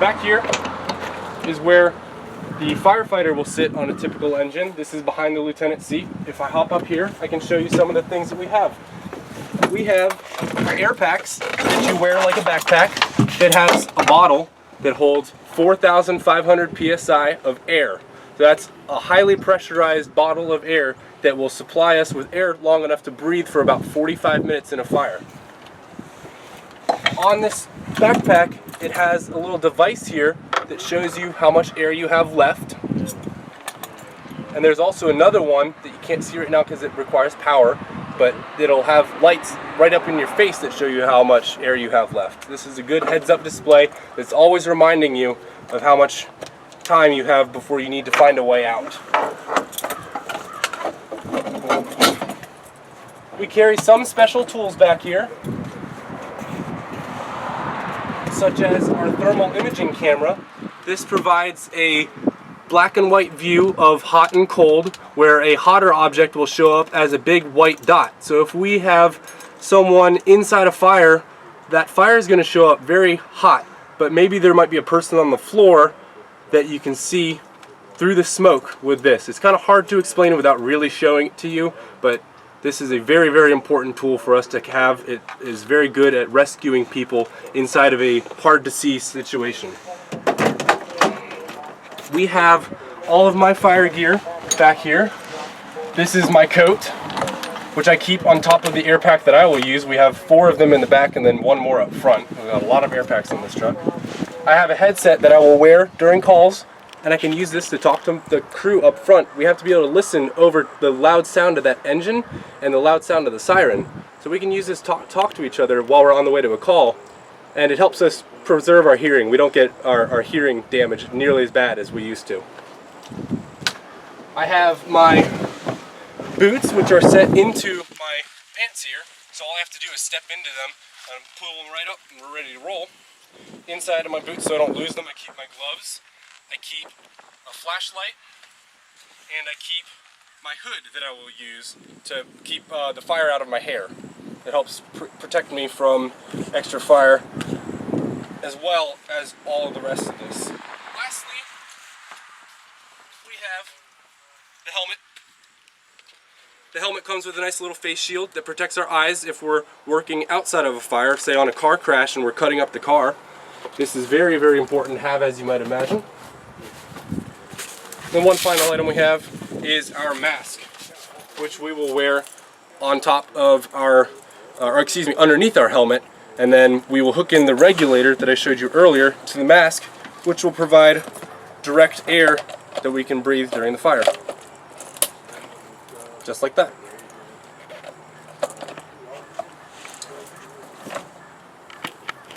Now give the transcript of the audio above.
back here is where the firefighter will sit on a typical engine. This is behind the lieutenant's seat. If I hop up here, I can show you some of the things that we have. We have air packs that you wear like a backpack. It has a bottle that holds 4,500 psi of air. So that's a highly pressurized bottle of air that will supply us with air long enough to breathe for about 45 minutes in a fire. On this backpack, it has a little device here that shows you how much air you have left. And there's also another one that you can't see right now because it requires power, but it'll have lights right up in your face that show you how much air you have left. This is a good heads-up display that's always reminding you of how much time you have before you need to find a way out. We carry some special tools back here, such as our thermal imaging camera. This provides a black and white view of hot and cold, where a hotter object will show up as a big white dot. So if we have someone inside a fire, that fire is going to show up very hot, but maybe there might be a person on the floor that you can see through the smoke with this. It's kind of hard to explain it without really showing it to you, but this is a very, very important tool for us to have. It is very good at rescuing people inside of a hard to see situation. We have all of my fire gear back here. This is my coat, which I keep on top of the air pack that I will use. We have 4 of them in the back and then 1 more up front. We've got a lot of air packs on this truck. I have a headset that I will wear during calls, and I can use this to talk to the crew up front. We have to be able to listen over the loud sound of that engine and the loud sound of the siren. So we can use this to talk to each other while we're on the way to a call, and it helps us preserve our hearing. We don't get our hearing damaged nearly as bad as we used to. I have my boots, which are set into my pants here, so all I have to do is step into them and pull them right up and we're ready to roll. Inside of my boots, so I don't lose them, I keep my gloves, I keep a flashlight, and I keep my hood that I will use to keep the fire out of my hair. It helps protect me from extra fire, as well as all of the rest of this. Lastly, we have the helmet. The helmet comes with a nice little face shield that protects our eyes if we're working outside of a fire, say on a car crash and we're cutting up the car. This is very, very important to have, as you might imagine. The one final item we have is our mask, which we will wear on top of underneath our helmet, and then we will hook in the regulator that I showed you earlier to the mask, which will provide direct air that we can breathe during the fire. Just like that.